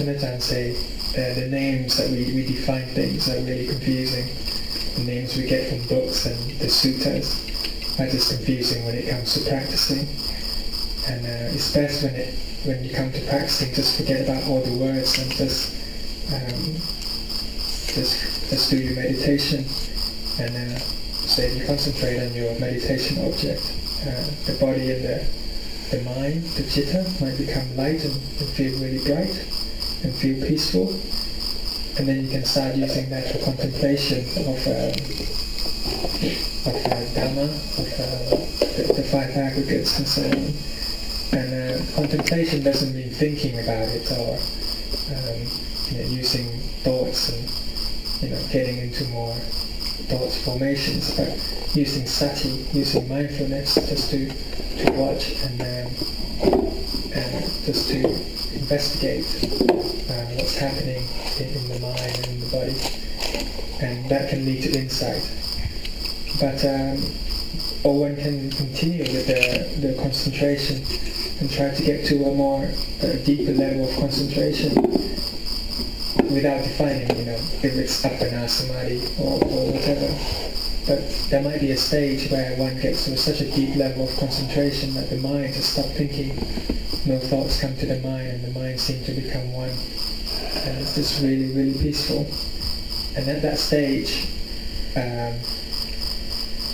Panajan say the names that we define things are really confusing. The names we get from books and the suttas are just confusing when it comes to practicing. And it's best when you come to practicing, just forget about all the words and just do your meditation. And so if you concentrate on your meditation object, the body and the mind, the citta, might become light and feel really bright and feel peaceful. And then you can start using that for contemplation of Dhamma, of the five aggregates and so on. And contemplation doesn't mean thinking about it or using thoughts and getting into more thoughts formations, but using sati, using mindfulness, just to watch and just to investigate what's happening in the mind and in the body, and that can lead to insight. But or one can continue with the concentration and try to get to a deeper level of concentration without defining, if it's uppana samadhi or whatever. But there might be a stage where one gets to such a deep level of concentration that the mind has stopped thinking, no thoughts come to the mind, and the mind seems to become one. And it's just really, really peaceful. And at that stage,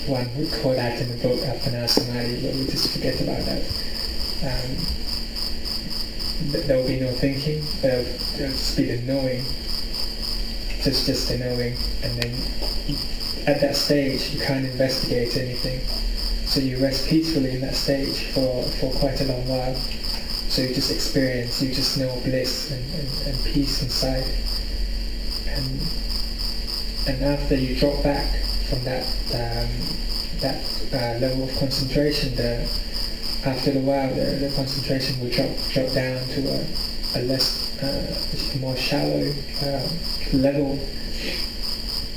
one would call that in the book Appana Samadhi, but we just forget about that. There will be no thinking, there'll just be the knowing, just the knowing, and then at that stage you can't investigate anything. So you rest peacefully in that stage for quite a long while. So you just experience, you just know bliss and peace inside. And after you drop back from that level of concentration, after a while the concentration will drop down to a less, more shallow level,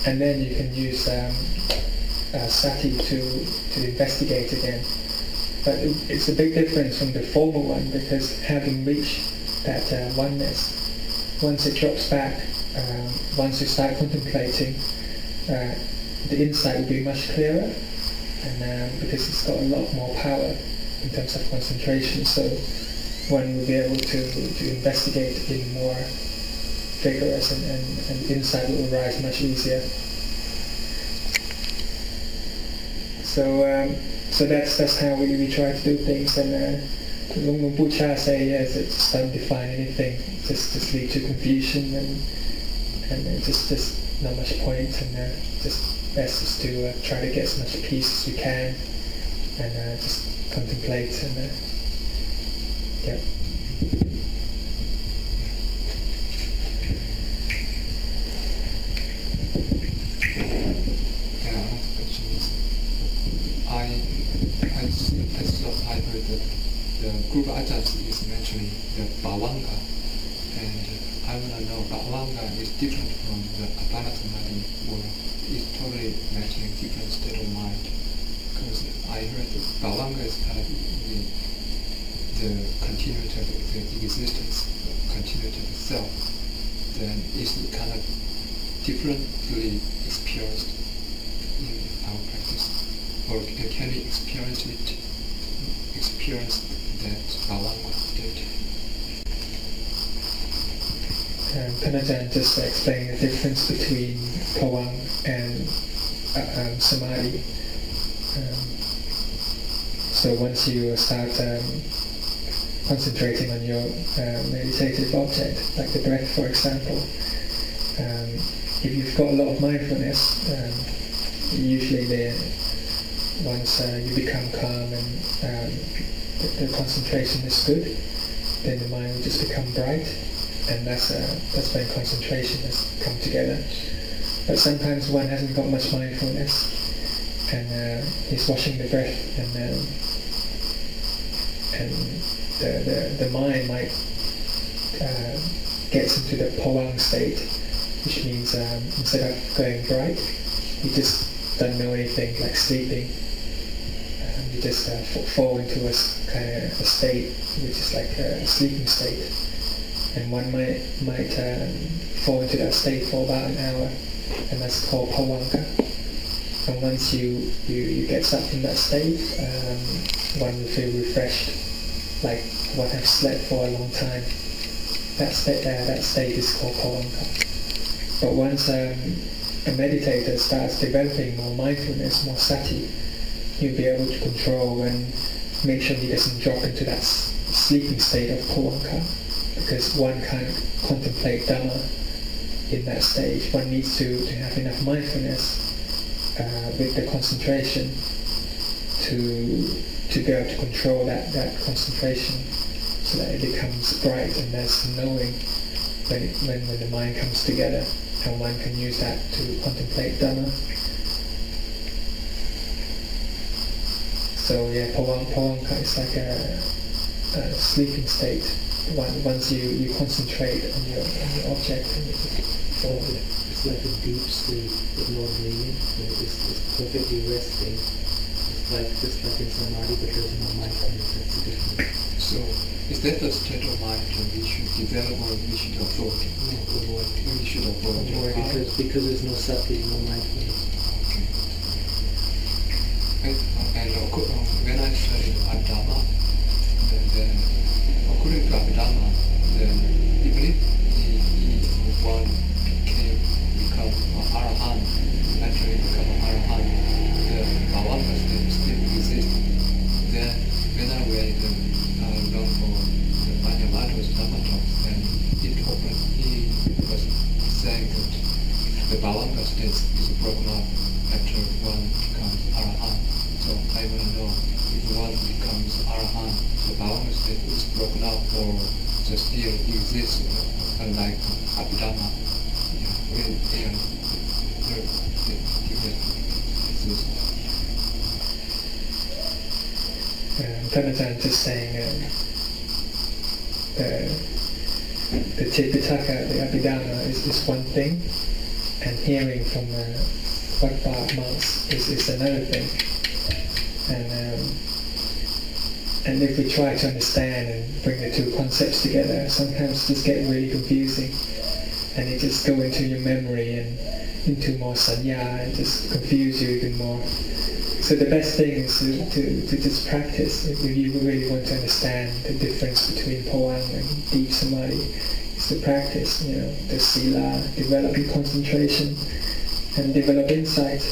and then you can use sati to investigate again. But it's a big difference from the former one, because having reached that oneness, once it drops back, once you start contemplating, the insight will be much clearer, and because it's got a lot more power in terms of concentration, so one will be able to investigate in more vigorous, and insight will arise much easier. So that's how we try to do things. And Luang Pucha say, yes, just don't define anything, just lead to confusion, and just not much point, and just best is to try to get as much peace as we can, and just contemplate, and yeah. I heard that the group Ajahns is mentioning the Bhavanga, and I want to know, Bhavanga is different from the Appana Samadhi, or is totally mentioning different state of mind? Because I heard that Bhavanga is kind of the continuity of the existence, the continuity of the self. Then is it kind of differently experienced in our practice, or can we experience that Bhavanga state? Panajan just explained the difference between Pawang and Samadhi. So once you start concentrating on your meditative object, like the breath, for example, if you've got a lot of mindfulness, usually once you become calm and the concentration is good, then the mind will just become bright, and that's when concentration has come together. But sometimes one hasn't got much mindfulness, and he's watching the breath, and the mind might gets into the Pawang state, which means instead of going bright, you just don't know anything, like sleeping. You just fall into a kind of a state which is like a sleeping state, and one might fall into that state for about an hour, and that's called pawanka. And once you get stuck in that state, one will feel refreshed, like one has slept for a long time. That state is called pawanka. But once a meditator starts developing more mindfulness, more sati, he'll be able to control and make sure he doesn't drop into that sleeping state of pawanka, because one can't contemplate Dhamma in that stage. One needs to have enough mindfulness with the concentration to be able to control that concentration, so that it becomes bright and there's knowing when the mind comes together, and one can use that to contemplate Dhamma. So yeah, pawanka is like a sleeping state. Once you concentrate on your object, and you just So it's like a deep sleep with no meaning. It's perfectly resting. It's just like in samadhi, but there's no mindfulness. That's the difference. So is that the state of mind that we should develop or we should avoid? No, avoid. We should avoid. Because there's no sati, no mindfulness. And when I studied Dhamma, then according to Dhamma, then even if one become an arahant, actually become an arahant, the bhavanga state still exists. Then when I read learn for the Mahayana's Dhamma talks, then he was saying that the bhavanga state is broken up after one becomes arahant. So I want to know if one becomes arahant, the bhavanga state is broken up or just still exists like Abhidhamma. Dhammajan just saying the Tipitaka, the Abhidhamma is one thing, and hearing from Vatpa monks is another thing. And if we try to understand and bring the two concepts together, sometimes it just get really confusing, and it just go into your memory and into more sanya and just confuse you even more. So the best thing is to just practice. If you really want to understand the difference between Pawang and deep samadhi, is to practice, the sila, developing concentration and develop insight.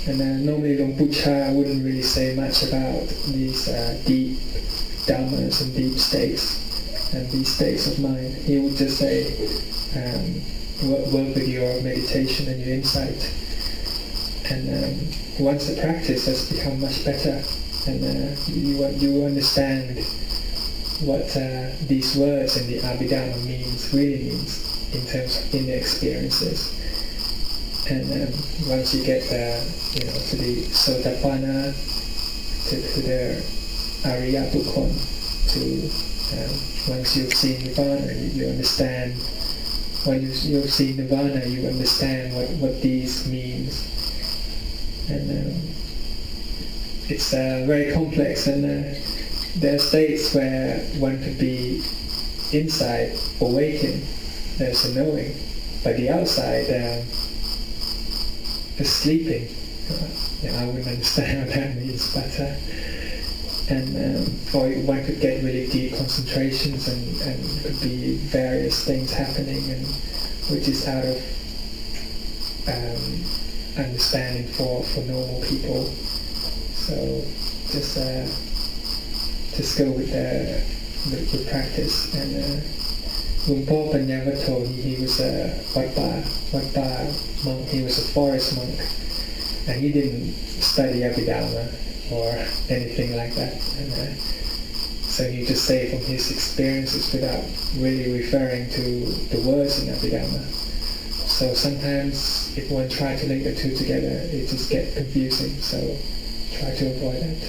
And normally Luang Pucha wouldn't really say much about these deep dhammas and deep states and these states of mind. He would just say, work with your meditation and your insight. And once the practice has become much better, and you understand what these words in the Abhidhamma really means in terms of inner experiences. And once you get to the Sotapanna, to the Ariya Bukkon, once you've seen Nirvana, you understand. When you've seen Nirvana, you understand what these means. And it's very complex, and there are states where one could be inside, awakened, there's a knowing, but the outside is sleeping. I wouldn't understand what that means, but or one could get really deep concentrations, and could be various things happening, and which is out of understanding for normal people. So just go with the practice. And Luang Po Panyavato, he was a Vatpa monk. He was a forest monk, and he didn't study Abhidhamma or anything like that. And so he just say from his experiences without really referring to the words in Abhidhamma. So sometimes if one tries to link the two together, it just gets confusing. So try to avoid that.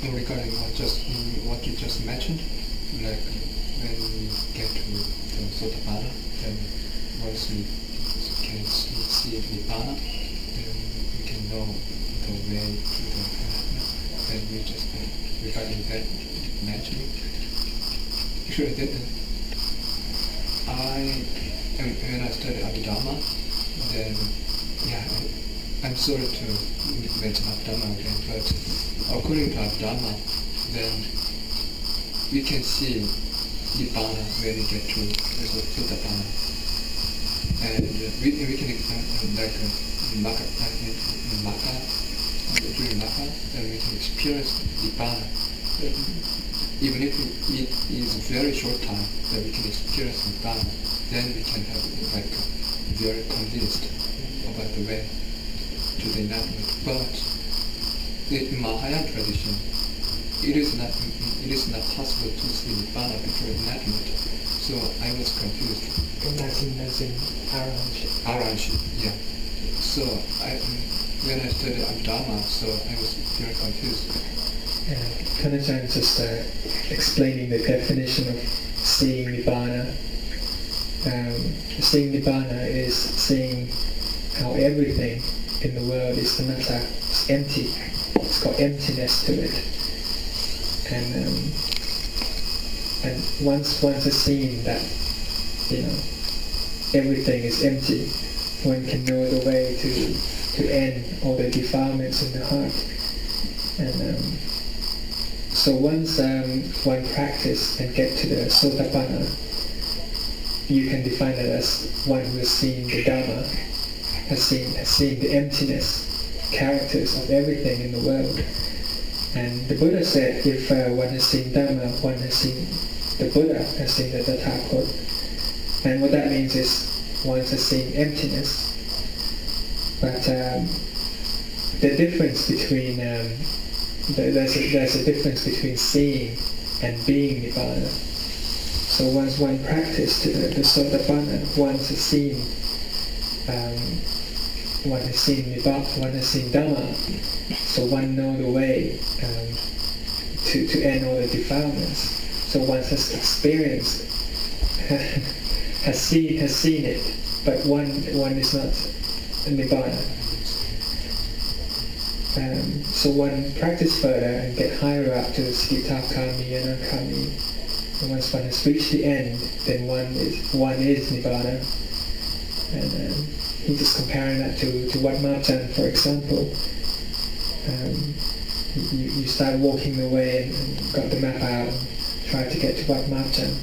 And regarding what you just mentioned, like when we get to the Sotapanna, then once we can see Nibbana, then we can know the way to the Mahayana. Then we just regarding that mentioning. actually, when I studied Dhamma, then I'm sorry to mention Dhamma again, but according to Dhamma, then we can see Nibbana when we get to Sotapanna, and we can like Maka, during Maka, then we can experience Nibbana. Even if it is a very short time that we can experience Nibbana, then we can have like very convinced about the way to the enlightenment. But in Mahayana tradition, it is not possible to see Nibbana before enlightenment. So I was confused. Enlightenment as in arahantship. Arahantship, yeah. So when I studied Dhamma, so I was very confused. Kanachan just explaining the definition of seeing Nibbana. Seeing Nibbana is seeing how everything in the world is anatta, it's empty. It's got emptiness to it. And once has seen that, everything is empty, one can know the way to end all the defilements in the heart. And so once one practice and get to the Sotapanna, you can define it as one who has seen the Dhamma, has seen the emptiness, characters of everything in the world. And the Buddha said, if one has seen Dhamma, one has seen the Buddha, has seen the Tathagata. And what that means is one has seen emptiness. But the difference between there's a difference between seeing and being Nibbana. So once one practice to the Sotapanna, one has seen Nibbana, one has seen Dhamma, so one know the way to end all the defilements. So one has experienced, has seen it, but one is not Nibbana. So one practice further and get higher up to Siddhakami and Akami. And once one has reached the end, then one is Nibbana. And he's just comparing that to Wat Marjan, for example. You start walking the way and got the map out and try to get to Wat Marjan.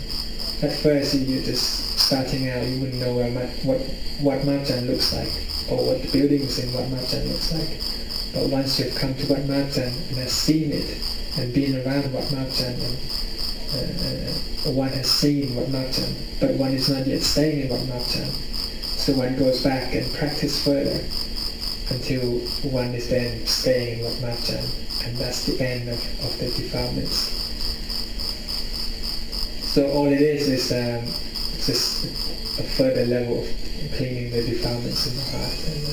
At first you're just starting out, you wouldn't know what Wat Marjan looks like, or what the buildings in Wat Marjan looks like. But once you've come to Wat Marjan and has seen it, and been around Wat Marjan, and one has seen Wat Marjan, but one is not yet staying in Wat Marjan. So one goes back and practice further until one is then staying in Wat Marjan, and that's the end of the defilements. So all it is just a further level of cleaning the defilements in the heart. And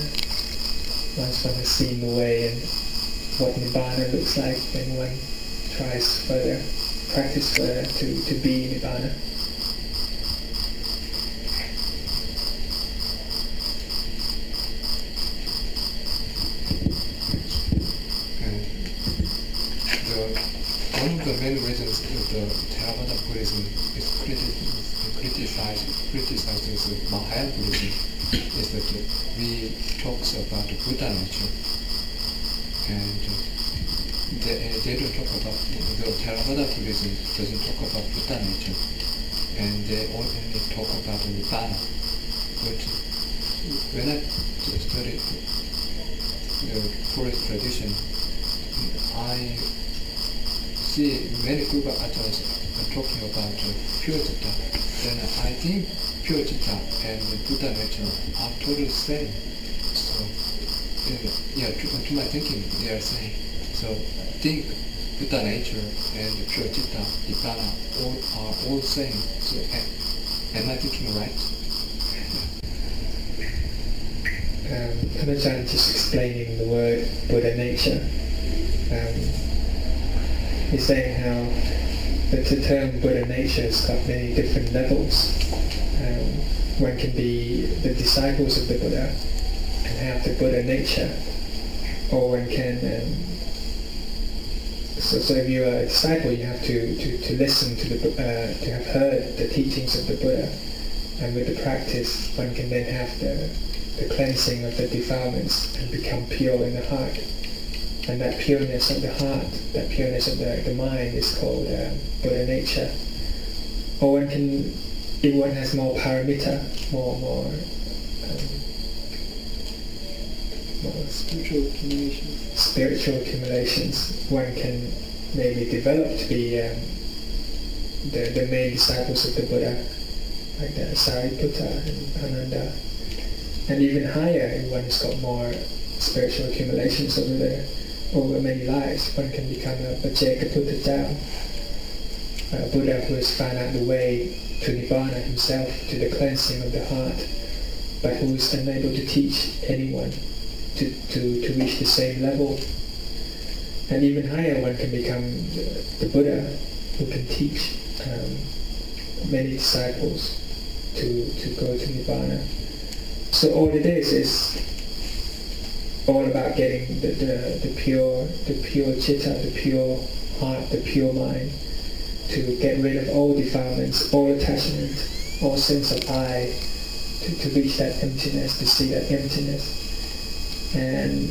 once one has seen the way and what Nibbana looks like, then one tries further, practice further to be Nibbana. One of the main reasons the Theravada Buddhism is criticizes Mahayana Buddhism is that we talks about Buddha nature, and they don't talk about, the Theravada Buddhism doesn't talk about Buddha nature, and they only talk about Nibbana. But when I studied the forest tradition, I see many Buddha acharyas are talking about pure citta. Then I think pure citta and Buddha nature are totally same. So to my thinking they are saying. So I think Buddha nature and pure citta, Nibbana are all same. So am I thinking right? Kanachan just explaining the word Buddha nature. He's saying how the term Buddha nature has got many different levels. One can be the disciples of the Buddha and have the Buddha nature, or one can So if you're a disciple, you have to listen to to have heard the teachings of the Buddha, and with the practice, one can then have the cleansing of the defilements and become pure in the heart. And that pureness of the heart, that pureness of the mind is called Buddha nature. Or one can, if one has more paramita, more spiritual accumulations, one can maybe develop to be the main disciples of the Buddha, like the Sariputta and Ananda. And even higher, if one has got more spiritual accumulations over many lives, one can become a Vajjayakaputta Tao, a Buddha who has found out the way to Nibbana himself, to the cleansing of the heart, but who is unable to teach anyone to reach the same level. And even higher, one can become the Buddha who can teach many disciples to go to Nibbana. So all it is all about getting the pure citta, the pure heart, the pure mind, to get rid of all defilements, all attachment, all sense of I, to reach that emptiness, to see that emptiness. And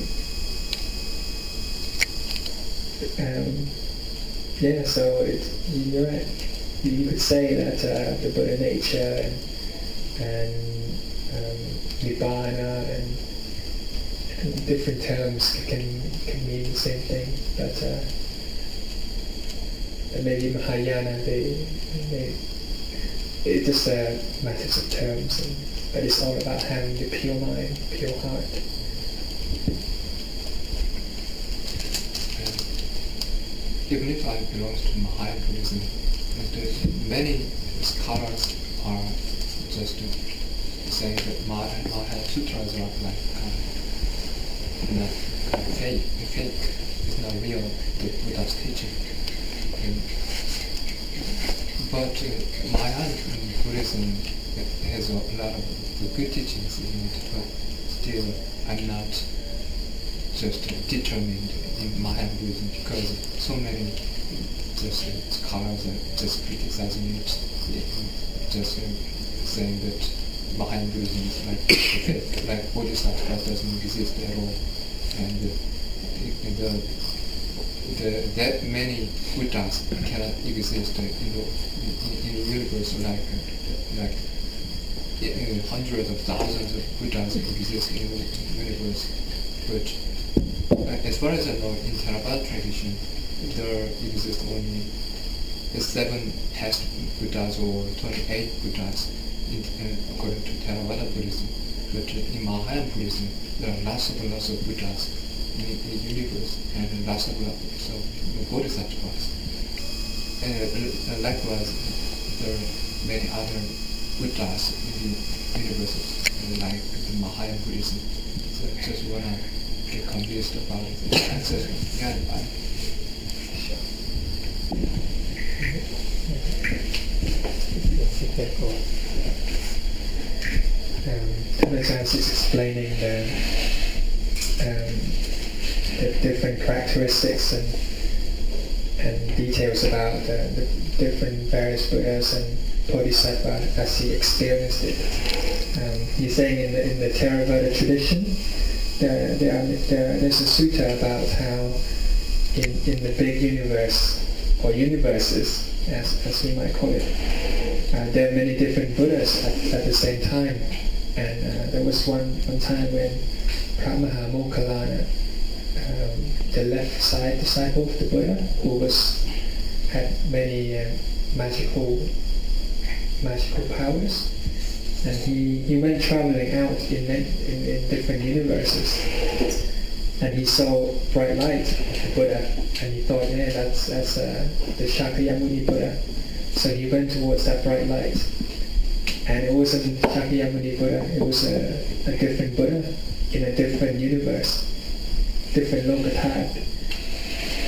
so you're right. You could say that the Buddha nature and Nibbana and different terms can mean the same thing, but maybe Mahayana, it's just matters of terms, but it's all about having the pure mind, pure heart. Even if I belong to Mahayana Buddhism, many scholars are just saying that Mahayana Sutras are like fake. It's not real, the Buddha's teaching. But Mahayana Buddhism has a lot of good teachings in it, but still I'm not just determined in Mahayana Buddhism because so many just scholars are just criticizing it, just saying that Mahayana Buddhism is like Bodhisattva doesn't exist at all, and that many Buddhas cannot exist in the universe, like hundreds of thousands of Buddhas exist in the universe. But as far as I know, in Theravada tradition, there exist only 7 past Buddhas or 28 Buddhas according to Theravada Buddhism. But in Mahayana Buddhism, there are lots of Buddhas in the universe and lots of Bodhisattvas. And likewise, there are many other Buddhas in the universe, like the Mahayana Buddhism. So I just want to get convinced about it. Dhamma is explaining the different characteristics and details about the different various Buddhas and Bodhisattva as he experienced it. He's saying in the Theravada tradition, there's a sutta about how in the big universe, or universes, as we might call it, there are many different Buddhas at the same time. And there was one time when Maha Moggallana, the left side disciple of the Buddha, who had many magical powers, and he went traveling out in different universes, and he saw bright light of the Buddha, and he thought, yeah, that's the Shakyamuni Buddha. So he went towards that bright light, and it wasn't Shakyamuni Buddha, it was a different Buddha in a different universe, different Lokathara.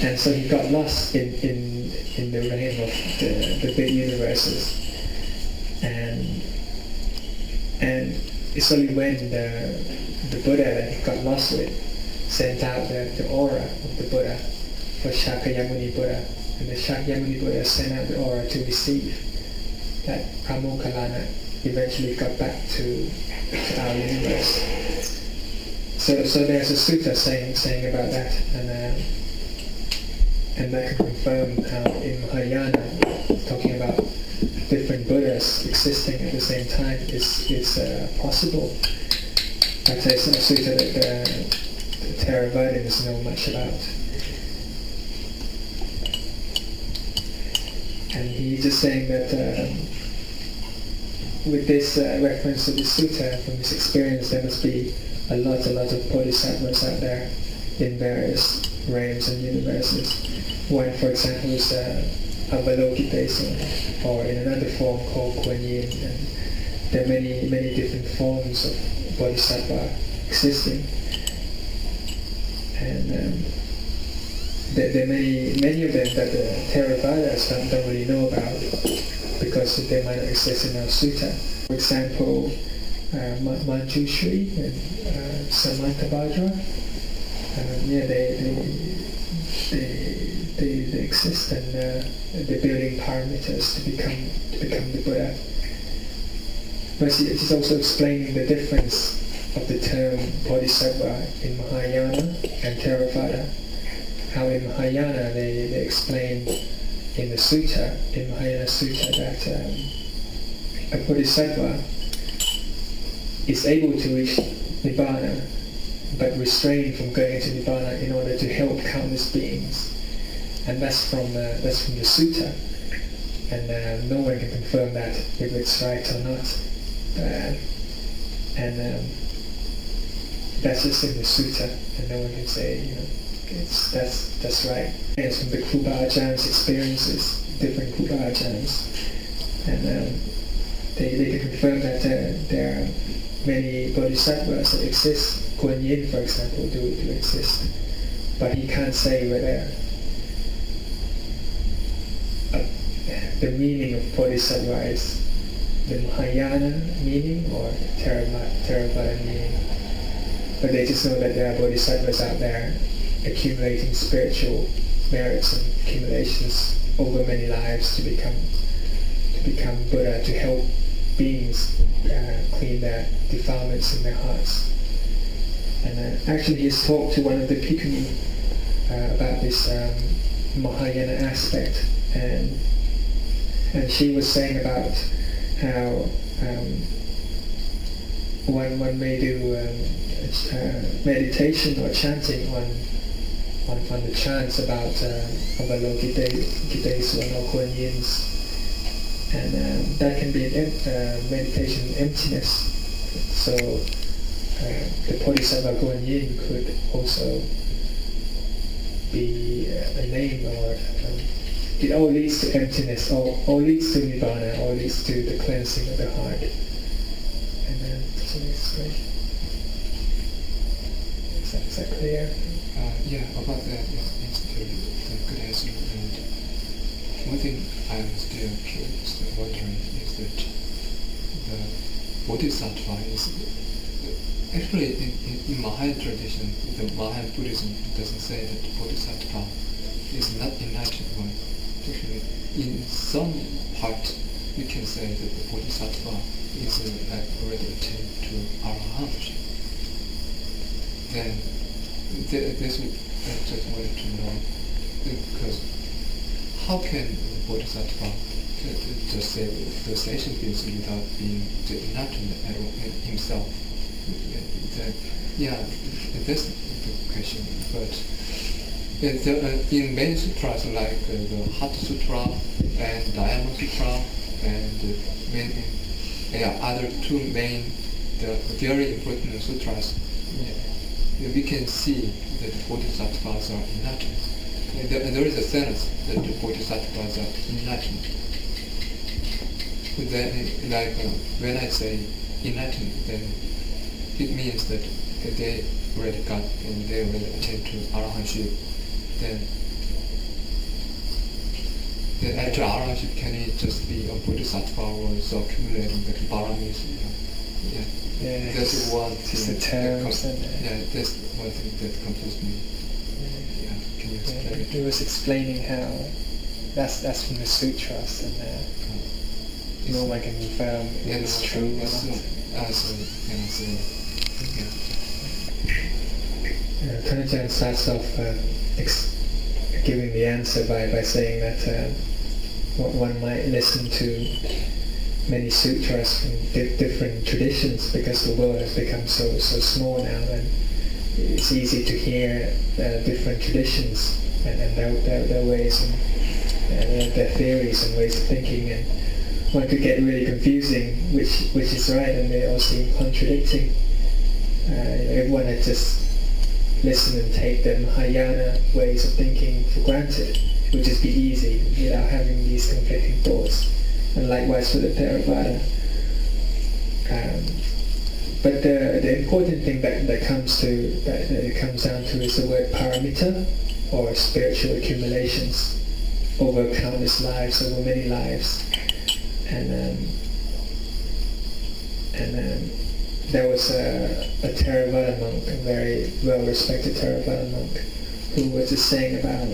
And so he got lost in the realm of the big universes. And it's only when the Buddha that he got lost with sent out the aura of the Buddha, for Shakyamuni Buddha, and the Shakyamuni Buddha sent out the aura to receive that Pramokhalana eventually got back to our universe. So there's a sutta saying about that, and that can confirm how in Mahayana, talking about different Buddhas existing at the same time is possible. I'd say it's a sutta that the Theravadins know much about. And he's just saying that with this reference to the sutta, from his experience, there must be a lot of bodhisattvas out there in various realms and universes. One, for example, is Avalokitesa, or in another form called Kuan Yin. And there are many different forms of bodhisattva existing. And there are many of them that the Theravadas don't really know about because they might not exist in our sutta. For example, Manjushri and Samantabhadra, they exist, and they're building paramitas to become the Buddha. But it's also explaining the difference of the term bodhisattva in Mahayana and Theravada. How in Mahayana they explain in the sutta, in Mahayana Sutta, that a bodhisattva is able to reach Nibbana, but restrained from going into Nibbana in order to help countless beings. And that's from the sutta, and no one can confirm that if it's right or not. That's just in the sutta, and no one can say, that's right. It's from the Kruba Ajahns experiences, different Kruba Ajahns, and they can confirm that there are many bodhisattvas that exist. Kuan Yin, for example, do exist, but he can't say whether the meaning of bodhisattva is the Mahayana meaning or Theravada meaning. But they just know that there are bodhisattvas out there accumulating spiritual merits and accumulations over many lives to become Buddha, to help beings clean their defilements in their hearts. And actually he's talked to one of the bhikkhuni about this Mahayana aspect, and she was saying about how one may do meditation or chanting on the chants about Avalokitesvara or Kuan Yins, and that can be meditation in emptiness. So the Bodhisattva Kuan Yin could also be a name, or it all leads to emptiness, all leads to Nibbana, all leads to the cleansing of the heart. And then, so it's great. Is that clear? Yeah, about that, it's a good answer. And one thing I'm still curious, wondering, is that the Bodhisattva is actually in Mahayana tradition, the Mahayana Buddhism doesn't say that Bodhisattva is not enlightened one. Actually, in some part, we can say that the Bodhisattva is already attained to Arahantship. Then this would I just wanted to know, because how can the Bodhisattva just say the sentient beings without being enlightened at all himself? That's the question. But in many sutras like the Hatha Sutra and Dhamma Sutra and other two main, the very important sutras, we can see that the bodhisattvas are enlightened. There is a sentence that the bodhisattvas are enlightened. Then, when I say enlightened, then it means that they already got and they already attained to Arahantship. Then after Arahantship, can it just be a bodhisattva or so accumulating the paramis? Yeah, that's one thing. The terms that's one thing that confuses me. Yeah, can you explain it? he was explaining how that's from the sutras, and no one can confirm if it's true or not. Tanajan starts off giving the answer by saying that one might listen to many sutras from different traditions, because the world has become so small now, and it's easy to hear different traditions and their ways and their theories and ways of thinking, and one could get really confusing which is right, and they all seem contradicting. Everyone had just listen and take the Mahayana ways of thinking for granted, it would just be easy without having these conflicting thoughts. And likewise for the Theravada. But the important thing that comes down to is the word paramita, or spiritual accumulations over countless lives, over many lives. And there was a Theravada monk, a very well-respected Theravada monk, who was just saying about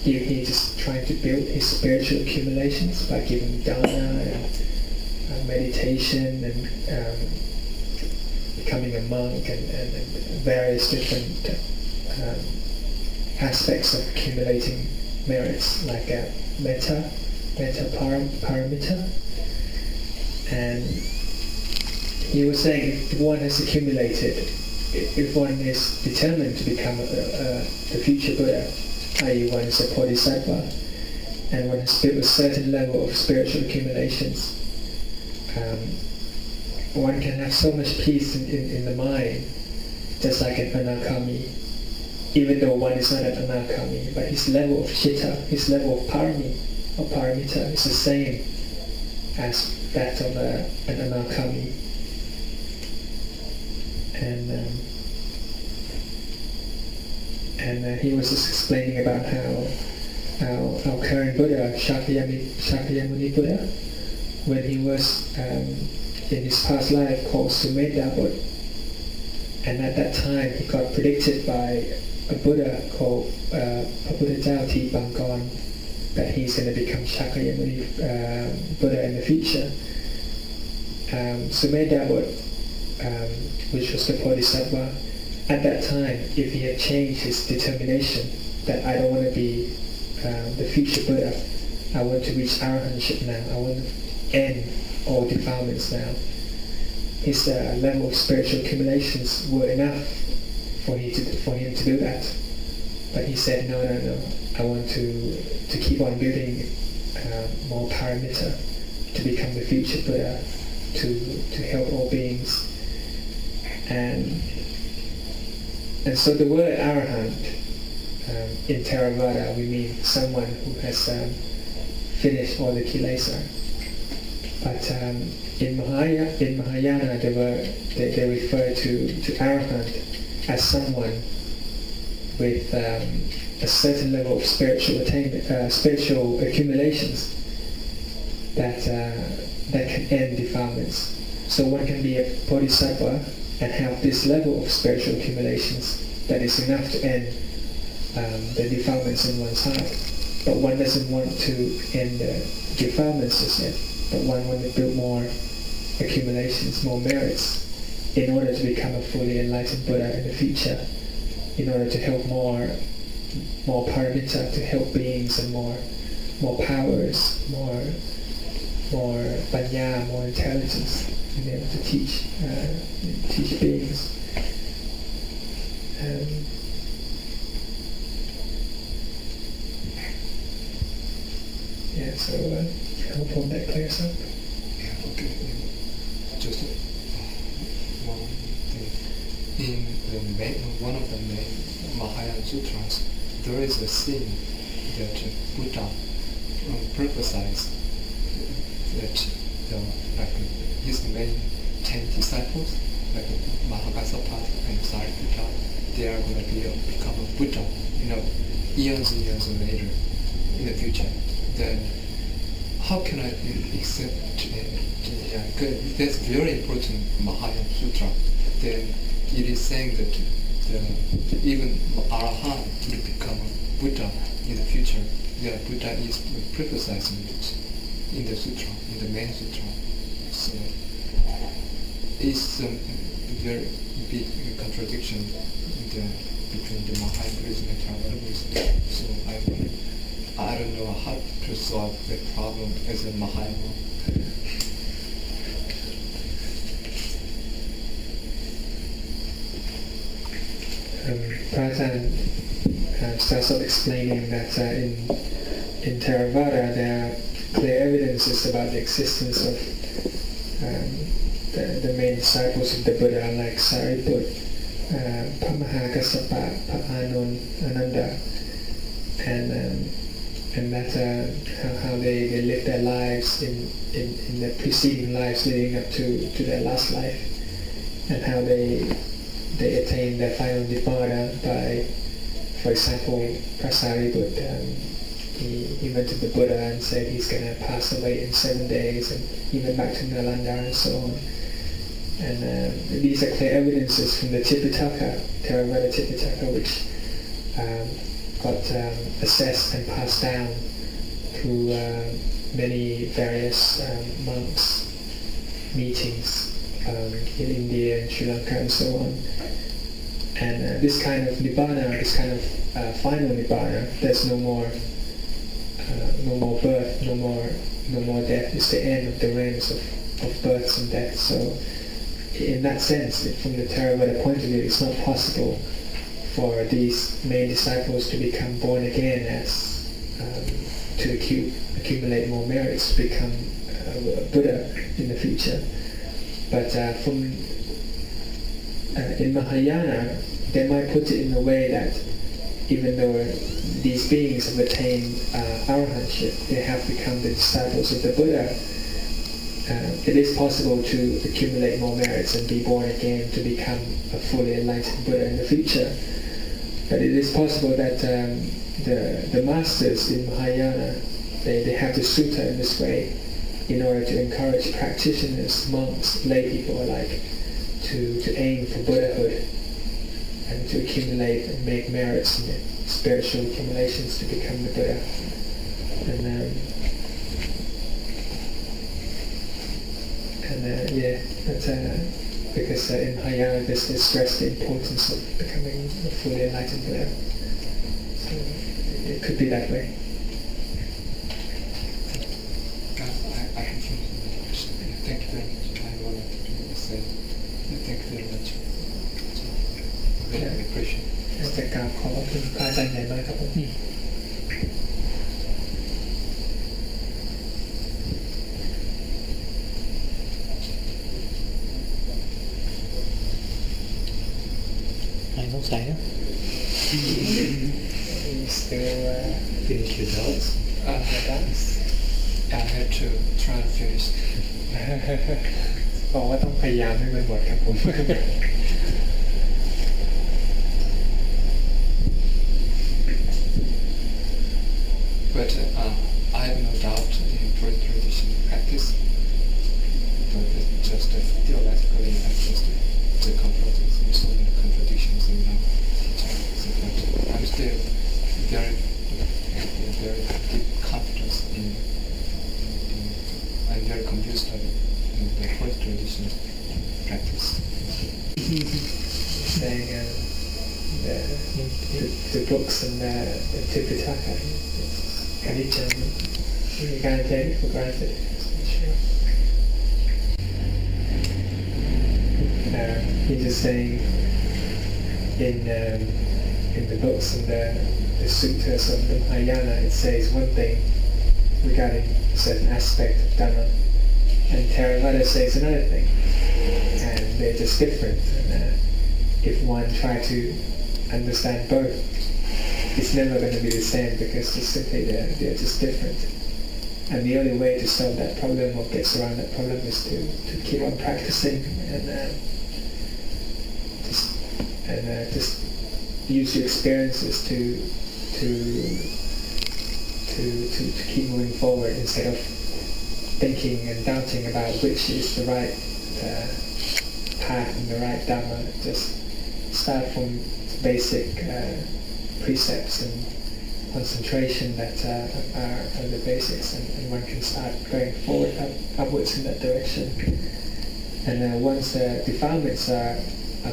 he just trying to build his spiritual accumulations by giving dana and meditation and becoming a monk and various different aspects of accumulating merits, like metta paramita. And he was saying, if one has accumulated, if one is determined to become the future Buddha, i.e. one is a bodhisattva, and one has built a certain level of spiritual accumulations, one can have so much peace in the mind, just like an anakami, even though one is not an anakami, but his level of chitta, his level of parami, or paramita, is the same as that of an anakami. And he was just explaining about how our current Buddha, Shakyamuni Buddha, when he was in his past life called Sumedha Buddha, and at that time he got predicted by a Buddha called Pabuddhajao Bangkon that he's going to become Shakyamuni Buddha in the future. Sumedha Buddha, which was the Bodhisattva, at that time, if he had changed his determination that I don't want to be the future Buddha, I want to reach arahantship now, I want to end all defilements now, his level of spiritual accumulations were enough for him to do that. But he said, no, I want to keep on building more paramita, to become the future Buddha, to help all beings. And so the word arahant, in Theravada, we mean someone who has finished all the kilesa. But in Mahayana, they refer to arahant as someone with a certain level of spiritual attainment, spiritual accumulations that can end defilements. So one can be a bodhisattva and have this level of spiritual accumulations that is enough to end the defilements in one's heart. But one doesn't want to end the defilements just yet, but one wants to build more accumulations, more merits, in order to become a fully enlightened Buddha in the future, in order to help more paramita, to help beings, and more powers, more panya, more intelligence, and be able to teach beings. So I hope that clears up. Yeah, okay. Just one thing. In one of the main Mahayana sutras, there is a scene that Buddha prophesies that his main 10 disciples, like Mahakassapa and Sariputta, they are going to become a Buddha, years and years later in the future. Then how can I accept that's very important Mahayana Sutra. Then it is saying that even Arahant will become a Buddha in the future. The Buddha is criticizing it in the sutra, in the main sutra. So it's a very big contradiction between the Mahayana Buddhism and Theravada Buddhism. So I don't know how to solve the problem as a Mahayana. Prabhupada starts off explaining that in Theravada there are clear evidences about the existence of the main disciples of the Buddha, like Sariputta, Mahakassapa, Ananda, and that how they live their lives in the preceding lives leading up to their last life, and how they attain their final Nibbana by, for example, Sariputta, he went to the Buddha and said he's going to pass away in 7 days, and he went back to Nalanda and so on. And these are clear evidences from the Tipitaka, Theravada Tipitaka, which got assessed and passed down through many various monks' meetings in India and Sri Lanka and so on. And this kind of Nibbana, this kind of final Nibbana, there's no more birth, no more death. It's the end of the realms of births and deaths. So in that sense, from the Theravada point of view, it's not possible for these main disciples to become born again as to accumulate more merits, to become Buddha in the future. But in Mahayana, they might put it in a way that even though these beings have attained arahantship, they have become the disciples of the Buddha, it is possible to accumulate more merits and be born again to become a fully enlightened Buddha in the future. But it is possible that the masters in Mahayana, they have the sutta in this way in order to encourage practitioners, monks, lay people alike to aim for Buddhahood and to accumulate and make merits in spiritual accumulations to become the Buddha. Because in Mahayana they stress the importance of becoming a fully enlightened Buddha. So it could be that way. I can finish the question. Thank you very much. I wanted to say thank you very much. Really appreciate it. จะกราบขอบพระคุณพระอาจารย์ใหญ่มากครับผม I don't say it. You still Finish your doubts. I had to try to finish. บอกว่าต้องพยายามให้มันหมดครับผม But I have no doubt in Buddhist tradition practice. But it's just theoretically, I just the conflicts and so many contradictions in our teaching. But I'm still very deep confidence in I'm very convinced of the Buddhist tradition practice. Saying the books and the Tipitaka. Kanichan, you can't take it for granted. Sure. He's just saying in the books and the sutras of the Mahayana, it says one thing regarding a certain aspect of Dhamma, and Theravada says another thing, and they're just different. And if one tries to understand both, it's never going to be the same because just simply they're just different. And the only way to solve that problem or get around that problem is to keep on practicing and just use your experiences to keep moving forward instead of thinking and doubting about which is the right path and the right Dhamma. Just start from basic precepts concentration that are the basics, and one can start going forward, upwards in that direction. And once the defilements are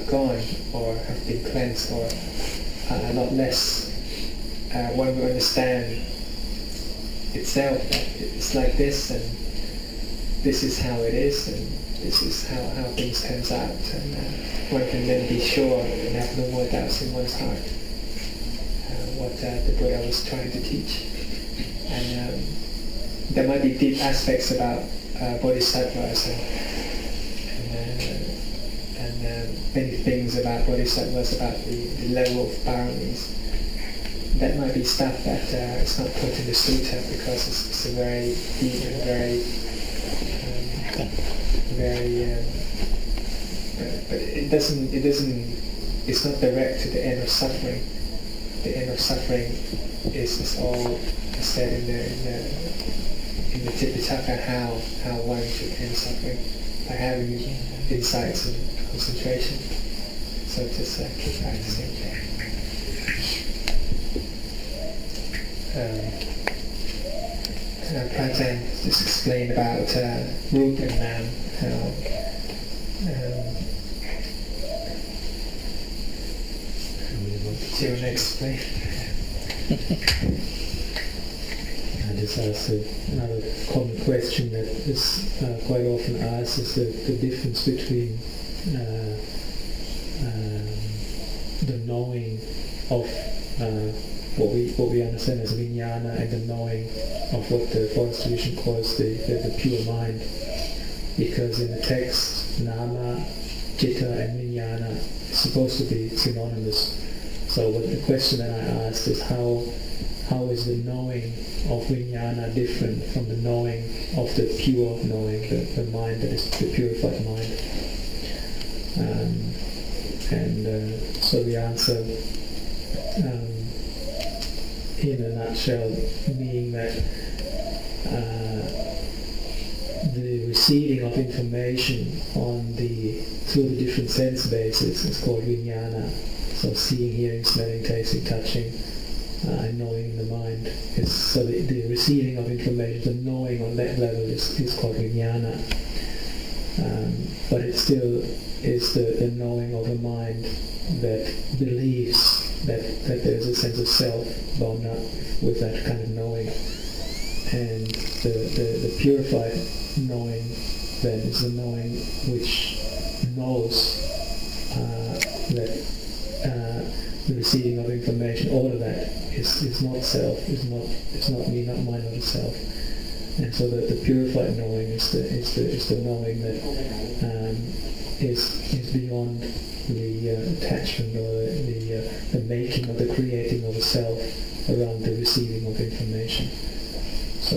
gone or have been cleansed or are a lot less, one will understand itself that it's like this, and this is how it is, and this is how things turns out, and one can then be sure and have no more doubts in one's heart what the Buddha was trying to teach. And there might be deep aspects about bodhisattvas and many things about bodhisattvas, about the level of paramis. That might be stuff that is not put in the sutta because it's a very deep and but it's not direct to the end of suffering. The end of suffering is all said in the Tipitaka how one should end suffering by having insights and concentration. So just keep practicing. Prajan just explained about Rupa and Nam, how do you want to explain? This is another common question that is quite often asked, is the difference between the knowing of what we understand as vijnana and the knowing of what the Buddhist tradition calls the pure mind. Because in the text, nama, citta and vijnana is supposed to be synonymous. So what the question that I asked is how is the knowing of vijnana different from the knowing of the pure knowing, the mind that is the purified mind? So the answer, in a nutshell, being that the receiving of information through the different sense bases is called vijnana. So seeing, hearing, smelling, tasting, touching, and knowing in the mind. So the receiving of information, the knowing on that level is called vijnana. But it still is the knowing of a mind that believes that there is a sense of self bound up with that kind of knowing. And the purified knowing then is the knowing which knows that the receiving of information, all of that is not self, is not me, not mine, not a self. And so the purified knowing is the knowing that is beyond the attachment or the making or the creating of a self around the receiving of information. So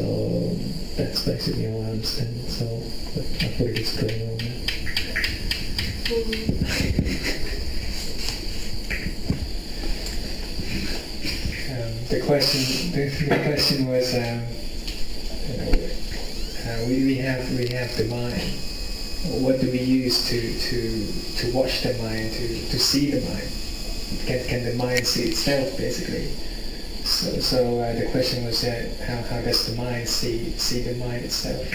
that's basically how I understand it. So I put a disclaimer on that. The question was, we have the mind. What do we use to watch the mind, to see the mind? Can the mind see itself, basically? So the question was, how does the mind see the mind itself?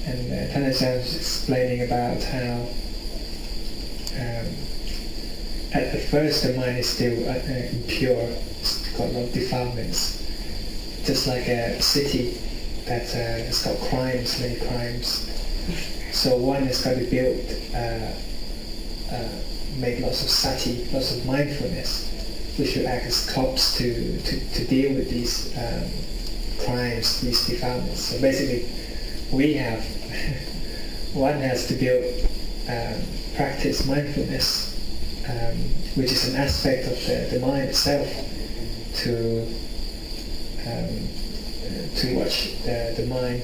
And Tanajan was explaining about how at first the mind is still impure, it's got a lot of defilements, just like a city that has got crimes, many crimes. So one has got to build, make lots of sati, lots of mindfulness, which will act as cops to deal with these crimes, these defilements. So basically, one has to build, practice mindfulness, which is an aspect of the mind itself, to watch the mind.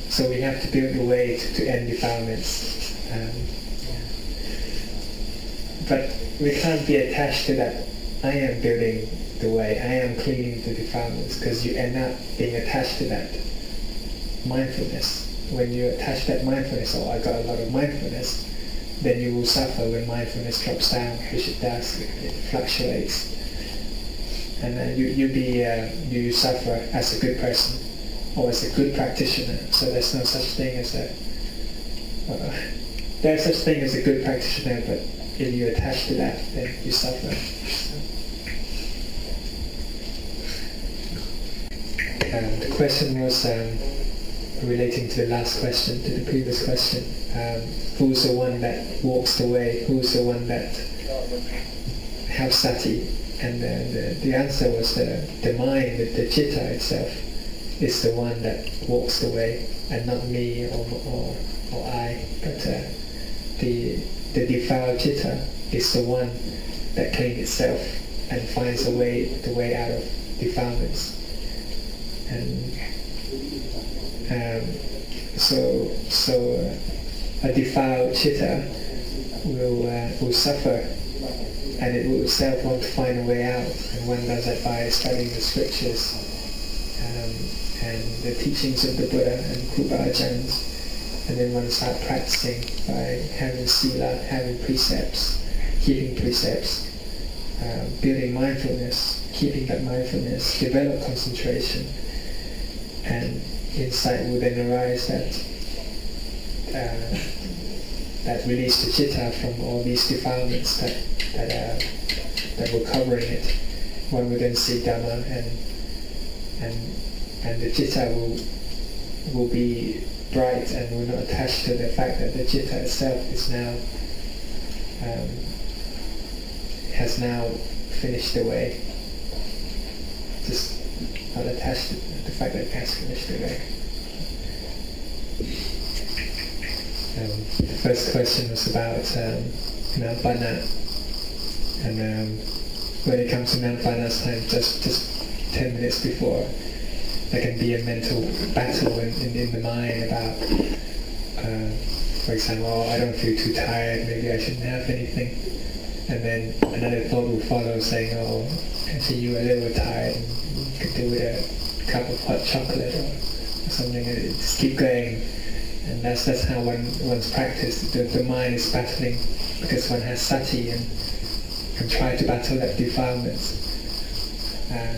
So we have to build a way to end defilements. But we can't be attached to that. I am building the way, I am cleaning the defilements, because you end up being attached to that mindfulness. When you attach that mindfulness, I got a lot of mindfulness, then you will suffer when mindfulness drops down, which it does. It fluctuates, and then you suffer as a good person or as a good practitioner. So there's no such thing as there's such thing as a good practitioner, but if you attach to that, then you suffer. The question was relating to the last question, to the previous question. Who's the one that walks the way? Who's the one that has sati? And the answer was the mind, the citta itself, is the one that walks the way, and not me or I. But the defiled citta is the one that cleans itself and finds the way out of defilements. And so a defiled citta will suffer, and it will itself want to find a way out. And one does that by studying the scriptures and the teachings of the Buddha and Krupa Ajahns. And then one starts practicing by having sila, having precepts, keeping precepts, building mindfulness, keeping that mindfulness, develop concentration, and insight will then arise that release the citta from all these defilements that were covering it. One will then see Dhamma, and the citta will be bright and will not attach to the fact that the citta itself is now has now finished the way. Just not attached to the fact that it has finished the way. The first question was about Nampana, and when it comes to Nampana's time, just 10 minutes before, there can be a mental battle in the mind about, for example, oh, I don't feel too tired, maybe I shouldn't have anything. And then another thought will follow saying, oh, actually you're a little tired, and you could do with a cup of hot chocolate or something, and just keep going. And that's how one's practice, the mind is battling because one has sati and try to battle that defilements.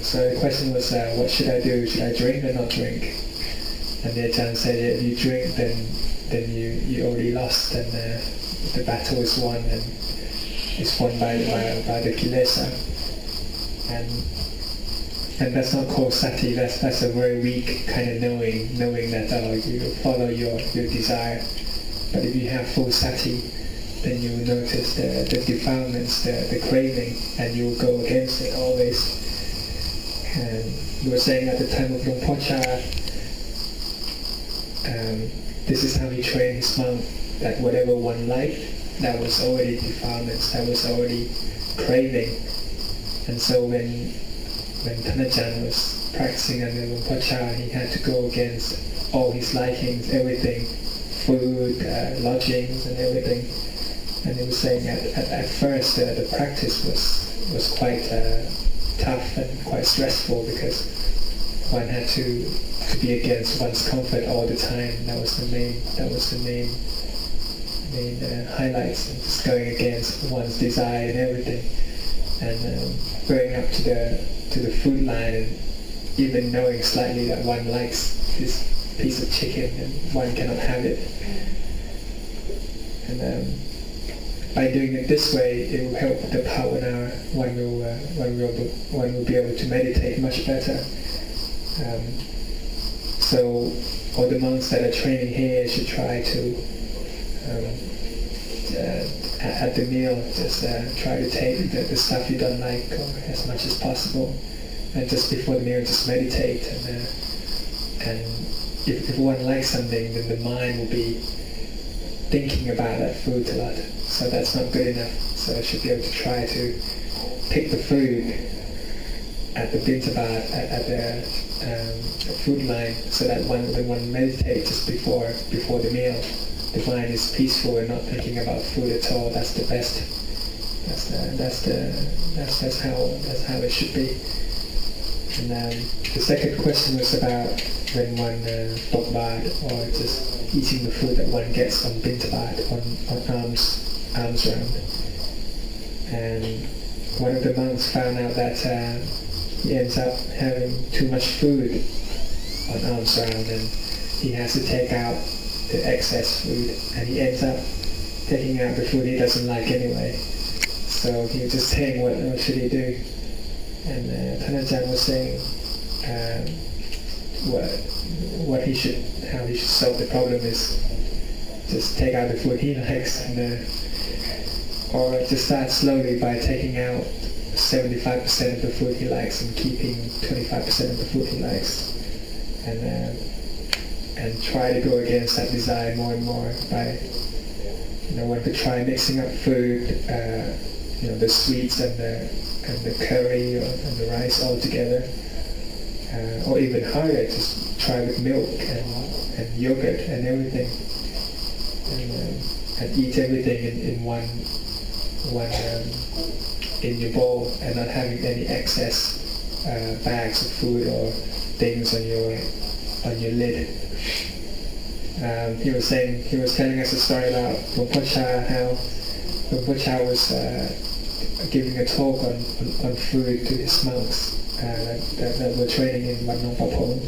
So the question was, what should I do? Should I drink or not drink? And the Ajahn said, if you drink, then you already lost, and the battle is won, and it's won by the kilesa. And that's not called sati. That's a very weak kind of knowing that you follow your desire. But if you have full sati, then you will notice the defilements, the craving, and you will go against it always. And you were saying at the time of Rinpoche, this is how he trained his monk, that whatever one liked, that was already defilements, that was already craving. And so when Tanajan was practicing under Rinpoche, he had to go against all his likings, everything, food, lodgings and everything. And he was saying at first the practice was quite tough and quite stressful, because one had to be against one's comfort all the time. That was the main highlights, and just going against one's desire and everything, and going up to the food line, and even knowing slightly that one likes this piece of chicken and one cannot have it. And by doing it this way, it will help the bhavana. One will be able to meditate much better. So all the monks that are training here should try to at the meal just try to take the stuff you don't like as much as possible, and just before the meal just meditate. And if one likes something, then the mind will be thinking about that food a lot. So that's not good enough. So I should be able to try to pick the food at the bintabat, at the food line, so that when one meditates just before the meal, the mind is peaceful and not thinking about food at all. That's the best. That's how it should be. And the second question was about when one bokbad, or just eating the food that one gets on bintabat, on alms. alms round. And one of the monks found out that he ends up having too much food on alms round, and he has to take out the excess food, and he ends up taking out the food he doesn't like anyway. So he was just saying, what should he do? And Tanajan was saying how he should solve the problem is just take out the food he likes, and or just start slowly by taking out 75% of the food he likes and keeping 25% of the food he likes, and try to go against that desire more and more by, one could try mixing up food, the sweets and the curry and the rice all together, or even harder, just try with milk and yogurt and everything, and eat everything in one in your bowl, and not having any excess bags of food or things on your lid. He was telling us a story about Rinpoche, how Rinpoche was giving a talk on food to his monks that were training in Wat Nong Papong,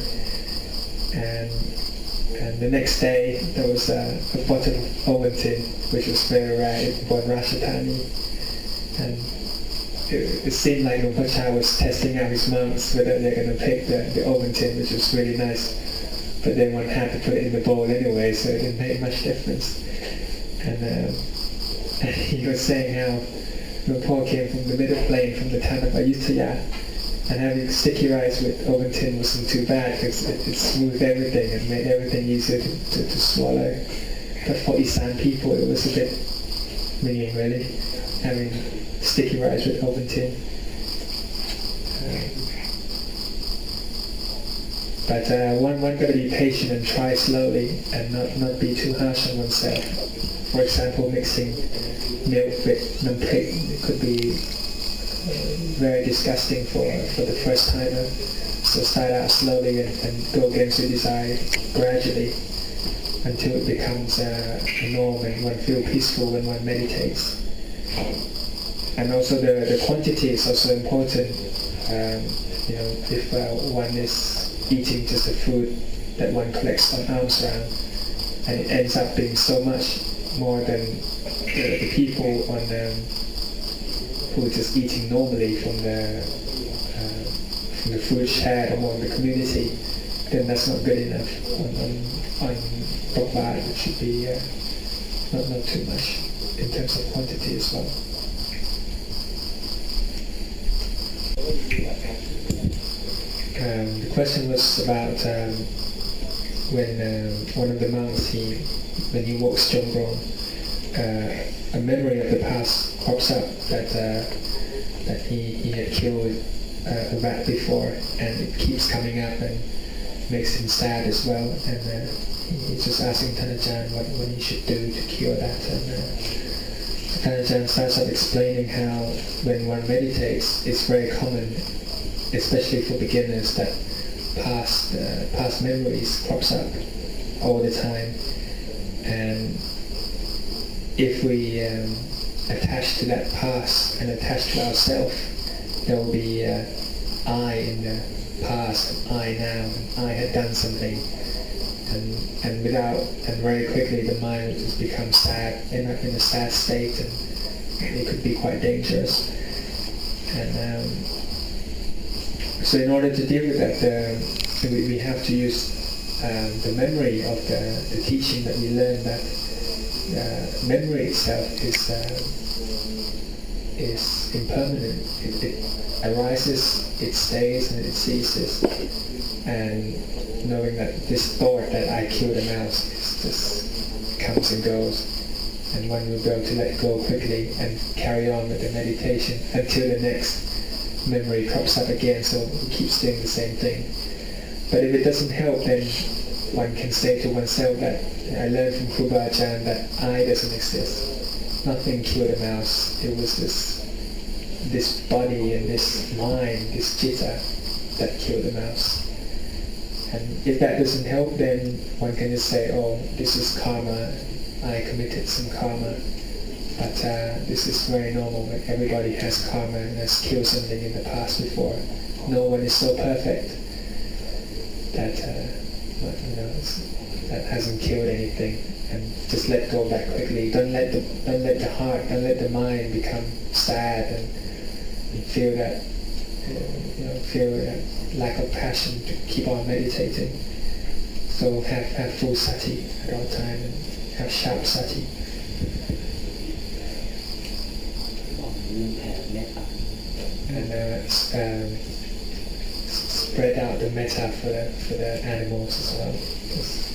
and the next day there was a bottle of Ovaltine, which was very rare in Rashapani, and it seemed like Rinpoche was testing out his monks whether they're going to pick the Ovaltine, which was really nice. But then one had to put it in the bowl anyway, so it didn't make much difference. And he was saying how Rinpoche came from the middle plain, from the town of Ayutthaya, and having sticky rice with Ovaltine wasn't too bad because it smoothed everything and made everything easier to swallow. But for Isan people, it was a bit minging really, having sticky rice with Ovaltine. But one got to be patient and try slowly and not be too harsh on oneself. For example, mixing milk with namprik could be very disgusting for the first timer. So start out slowly and go against your desire gradually until it becomes a norm and one feels peaceful when one meditates. And also the quantity is also important. If one is eating just the food that one collects on alms round, and it ends up being so much more than the people who are just eating normally from the food shared among the community, then that's not good enough. On Prabhupada, it should be not too much in terms of quantity as well. The question was about when one of the monks, when he walks Jongrong, a memory of the past crops up that he had killed a rat before, and it keeps coming up and makes him sad as well. And he's just asking Tanajan what he should do to cure that. And Tanajan starts out explaining how when one meditates, it's very common, especially for beginners, that past memories crops up all the time, and if we attach to that past and attach to ourselves, there will be I in the past, I now, and I had done something, and very quickly the mind will just become sad, end up in a sad state, and it could be quite dangerous. And so in order to deal with that, we have to use the memory of the teaching that we learned, that memory itself is impermanent. It arises, it stays, and it ceases. And knowing that this thought that I killed a mouse just comes and goes, and one will be able to let go quickly and carry on with the meditation until the next memory crops up again, so he keeps doing the same thing. But if it doesn't help, then one can say to oneself that I learned from Kruba Ajahn that I doesn't exist. Nothing killed a mouse. It was this body and this mind, this citta, that killed the mouse. And if that doesn't help, then one can just say, oh, this is karma. I committed some karma But this is very normal. Like everybody has karma and has killed something in the past before. No one is so perfect that that hasn't killed anything. And just let go back quickly. Don't let the heart, don't let the mind become sad and feel that feel that lack of passion to keep on meditating. So have full sati at all time and have sharp sati. แผ่เมตตา And spread out the metta for the animals as well. Just